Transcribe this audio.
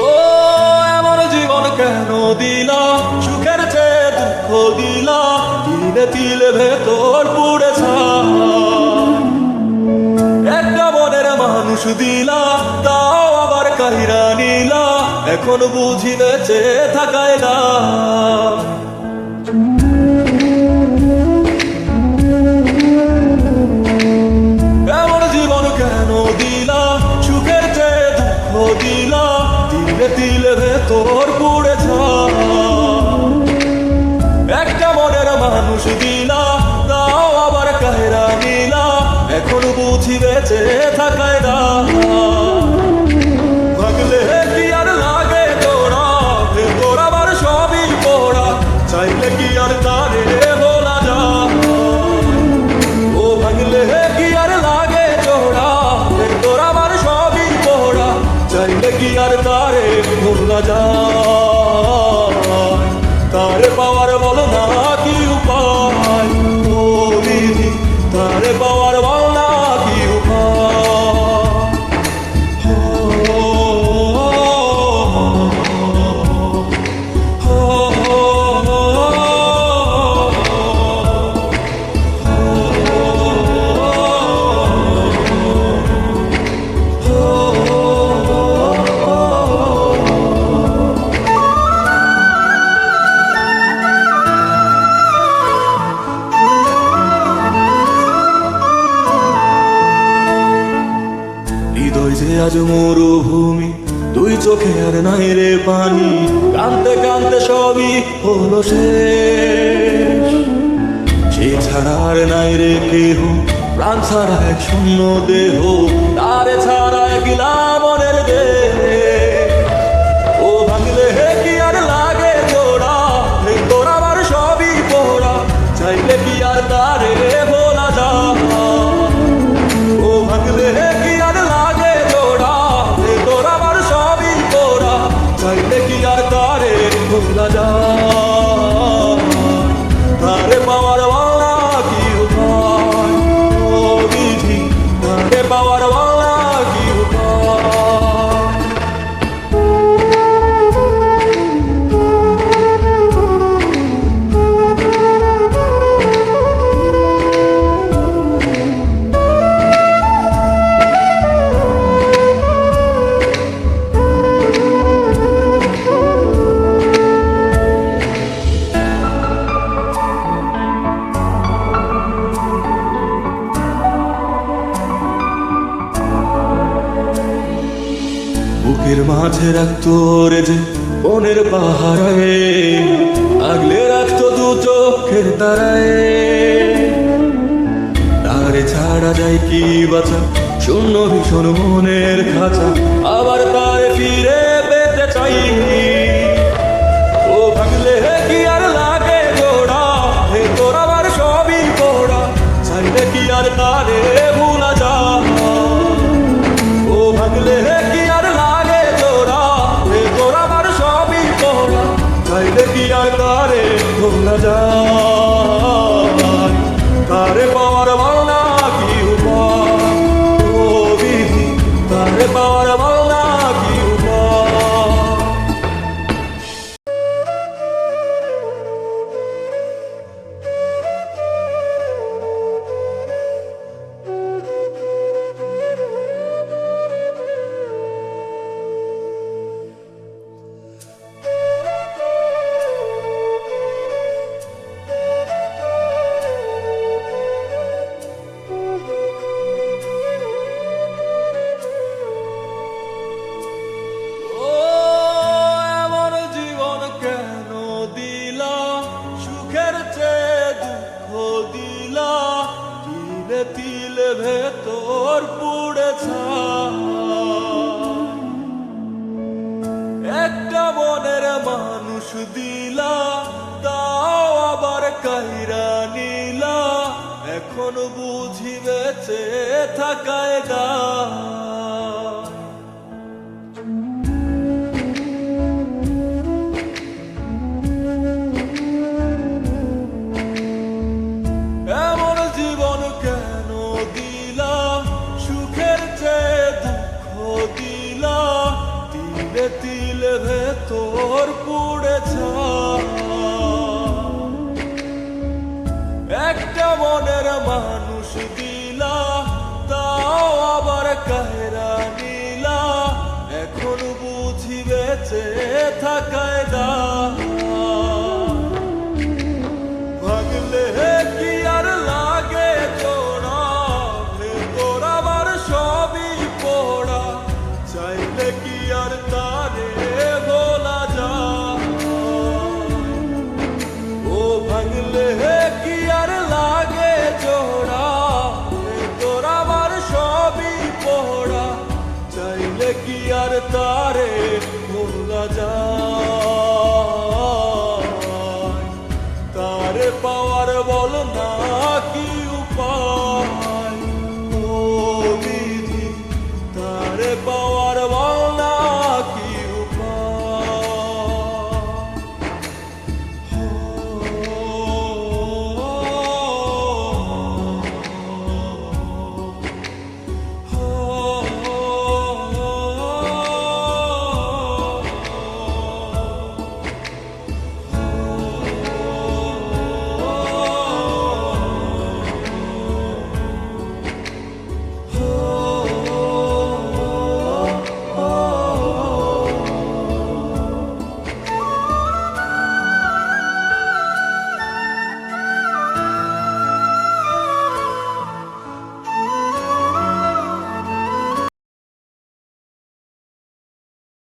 ও এমন জীবন কেন দিলা, সুখের চেয়ে দুঃখ দিলা, তিলে তিলে ভেতর পুড়ে ছাই। একটা মনের মানুষ দিলা, তাও আবার কাহিরা নিলা, এখন বুঝি বেঁচে থাকায় না। এমন জীবন কেন দিলা, সুখের চেয়ে দুঃখ দিলা, তিলে তিলে ভেতর পুড়ে ছাই। একটা মনের মানুষ দিলা, তাও আবার কাহিরা নিলা, এখন বুঝি বেঁচে থাকায় না। ভাগলে কি আর লাগে তোরা, ভেতর আবার সবই পোড়া, চাইলে কি আর তারে বলা যায়। ও ভাগলে কি আর লাগে তোরা, ভেতর আবার সবই পোড়া, চাইলে কি আর তারে ভোলা যায়। তারে পাওয়ার বলো না কি উপায়, ও বিধি তারে পাওয়ার বল না কি উপায়। হৃদয় যে আজ মরুভূমি, দুই চোখে আর নাই রে পানি, কানতে কানতে সবই হলো শেষ। সে ছাড়া আর নাই রে কেহ, প্রাণ ছাড়া এক শূন্য দেহ, তারে ছাড়া গিলা মনের দেহ। ও ভাঙলে কি আর লাগে জোড়া, তোর আমার সবই পোড়া, চাইলে কি আর তারে ভোলা যায়। ও ভাঙলে কি আর লাগে জোড়া, তোর আমার সবই পোড়া, চাইলে কি আর তারে ভোলা যায়। তারে পাওয়ার বলা কি উপায়, ও বিধি তারে পাওয়ার বলা কি উপায়। বুকের মাঝে রাখতো রে যে বনের পাহাড়ে, আগলে রাখতো দু চোখের তারায়। তারে ছাড়া যায় কি বাঁচা, শূন্য ভীষণ মনের খাঁচা, আবার তারে ফিরে পেতে চাই। ও ভাগলে কি আর লাগে জোড়া, তোর আবার সবই পোড়া, চাইলে কি আর তারে ভুলা যায়। ও ভাগলে কি আর লাগে জোড়া, তোর আমার সবই পোড়া, চাইলে কি আর তারে ভোলা যায়। তারে পাওয়ার বল না কি উপায়, ও বিধি তারে পাওয়ার বল না কি উপায়। ও এমন জীবন কেন দিলা, সুখের চেয়ে দুঃখ দিলা, তিলে তিলে ভেতর পুড়ে ছাই। একটা মনের মানুষ দিলা, তাও আবার কাহিরা নিলা, এখন বুঝি বেঁচে থাকায় না। এমন জীবন কেন দিলা, সুখের চেয়ে ঘর পুড়েছে। একটা মনের মানুষ দিলা, তাও আবার কাহেরা নিলা, এখন বুঝি বেঁচে থাকায় দা। ভাগলে কি আর লাগে তোরা, ভেতর আবার সবই পোড়া, চাইলে কি আর তারে ভোলা যায়? ও ভাঙলে কি আর লাগে জোড়া, ভেতর আবার সবই পোড়া, চাইলে কি আর তারে ভোলা যায়?